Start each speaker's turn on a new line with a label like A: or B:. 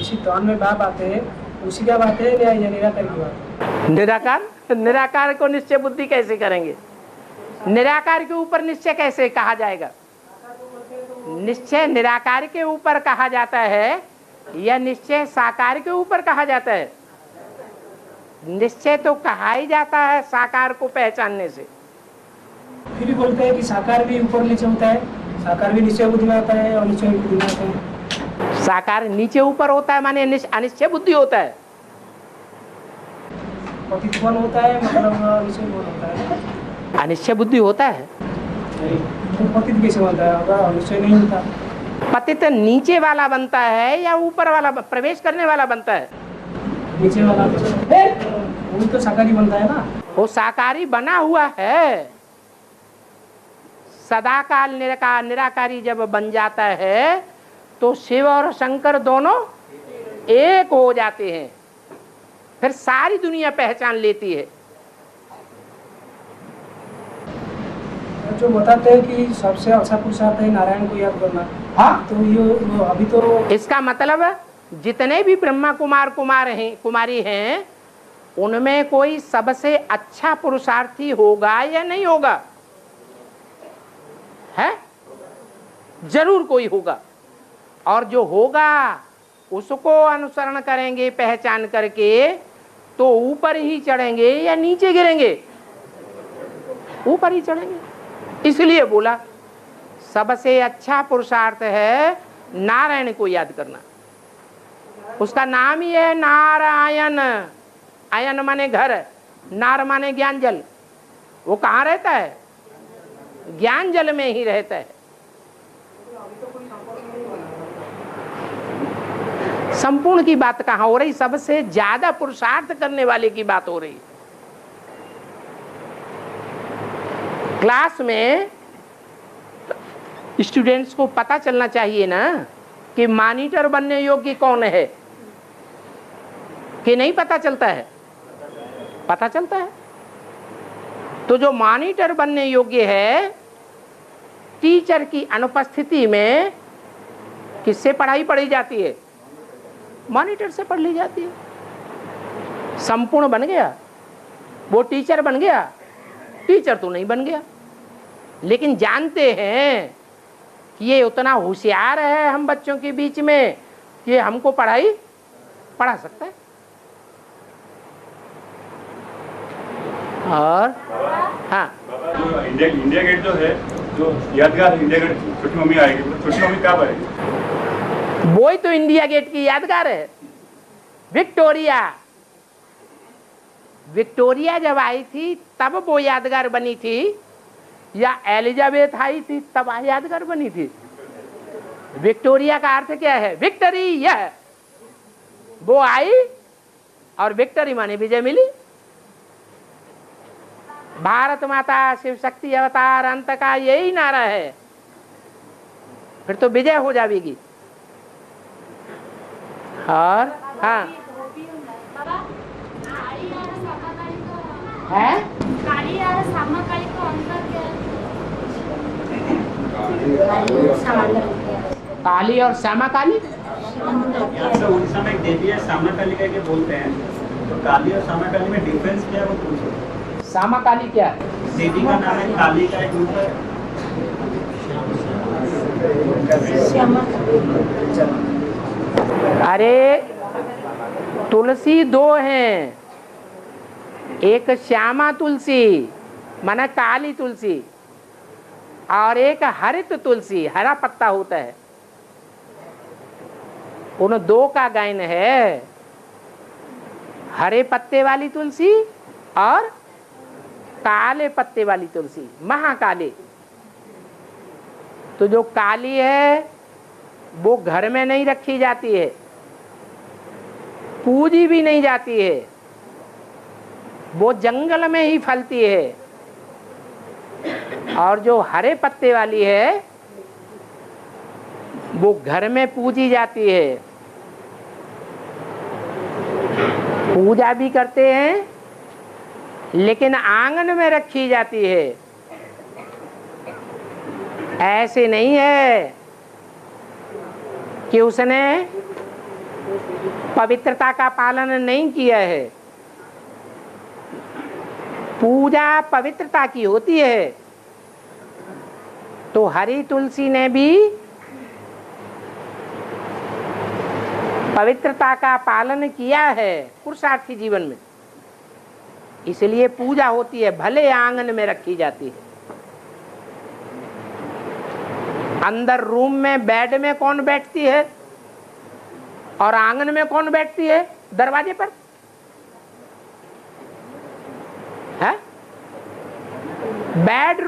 A: इसी द्वंद में भाव आते हैं, उसी का बात है या निराकार की बात?
B: निराकार को निश्चय बुद्धि कैसे करेंगे? निराकार के ऊपर निश्चय कैसे कहा जाएगा? निश्चय निराकार के ऊपर कहा जाता है या निश्चय साकार के ऊपर कहा जाता है? निश्चय तो कहा ही जाता है साकार को पहचानने से।
A: फिर भी बोलते हैं कि साकार भी ऊपर नीचे होता है, साकार भी निश्चय बुद्धि में आता है और निश्चय बुद्धि में आता है।
B: साकार नीचे ऊपर होता है माने अनिश्चय बुद्धि होता है।
A: पतित्वन होता है मतलब निश्चय बुद्धि होता है।
B: अनिश्चय बुद्धि होता है।
A: तो पतित कैसे बनता है? होगा निश्चय नहीं होता।
B: पतित नीचे वाला बनता है या ऊपर वाला प्रवेश करने वाला बनता है?
A: नीचे वाला वो तो साकारी बनता है ना।
B: वो साकारी बना हुआ है। सदाकाल निराकारी जब बन जाता है तो शिव और शंकर दोनों एक हो जाते हैं, फिर सारी दुनिया पहचान लेती है।
A: जो बताते हैं कि सबसे अच्छा पुरुषार्थ है नारायण को याद करना। हाँ, तो ये अभी तो
B: इसका मतलब जितने भी ब्रह्मा कुमारी हैं उनमें कोई सबसे अच्छा पुरुषार्थी होगा या नहीं होगा? है, जरूर कोई होगा। और जो होगा उसको अनुसरण करेंगे पहचान करके तो ऊपर ही चढ़ेंगे या नीचे गिरेंगे? ऊपर ही चढ़ेंगे। इसलिए बोला सबसे अच्छा पुरुषार्थ है नारायण को याद करना। उसका नाम ही है नारायण। आयन माने घर, नार माने ज्ञान जल। वो कहाँ रहता है? ज्ञान जल में ही रहता है। संपूर्ण की बात कहाँ हो रही? सबसे ज्यादा पुरुषार्थ करने वाले की बात हो रही। क्लास में स्टूडेंट्स को पता चलना चाहिए ना कि मॉनिटर बनने योग्य कौन है, कि नहीं पता चलता है? पता चलता है। तो जो मॉनिटर बनने योग्य है, टीचर की अनुपस्थिति में किससे पढ़ाई पढ़ी जाती है? मॉनिटर से पढ़ ली जाती है। संपूर्ण बन गया, वो टीचर बन गया। टीचर तो नहीं बन गया, लेकिन जानते हैं कि ये उतना होशियार है हम बच्चों के बीच में कि हमको पढ़ा सकता है। और हाँ,
C: इंडिया गेट जो है, जो यादगार इंडिया गेट, छोटी मम्मी आएगी, छोटी मम्मी कब आएगी?
B: वो ही तो इंडिया गेट की यादगार है। विक्टोरिया जब आई थी तब वो यादगार बनी थी, या एलिजाबेथ आई थी तब यादगार बनी थी? विक्टोरिया का अर्थ क्या है? विक्टरी। यह वो आई और विक्टरी माने विजय मिली। भारत माता शिव शक्ति अवतार अंत का यही नारा है, फिर तो विजय हो जाएगी। और हाँ है काली और श्यामा काली।
C: उड़ीसा में एक देवी है श्यामा काली का बोलते हैं, तो काली और श्यामा काली में डिफरेंस क्या है वो पूछो।
B: श्यामा काली क्या है?
C: देवी का नाम है, काली का एक रूप है।
B: अरे तुलसी दो हैं, एक श्यामा तुलसी माना काली तुलसी, और एक हरित तुलसी, हरा पत्ता होता है। उन दो का गायन है, हरे पत्ते वाली तुलसी और काले पत्ते वाली तुलसी, महाकाली। तो जो काली है वो घर में नहीं रखी जाती है, पूजी भी नहीं जाती है, वो जंगल में ही फलती है। और जो हरे पत्ते वाली है वो घर में पूजी जाती है, पूजा भी करते हैं, लेकिन आंगन में रखी जाती है। ऐसे नहीं है कि उसने पवित्रता का पालन नहीं किया है। पूजा पवित्रता की होती है, तो हरि तुलसी ने भी पवित्रता का पालन किया है पुरुषार्थी जीवन में, इसलिए पूजा होती है, भले आंगन में रखी जाती है। अंदर रूम में बेड में कौन बैठती है और आंगन में कौन बैठती है? दरवाजे पर है। बेड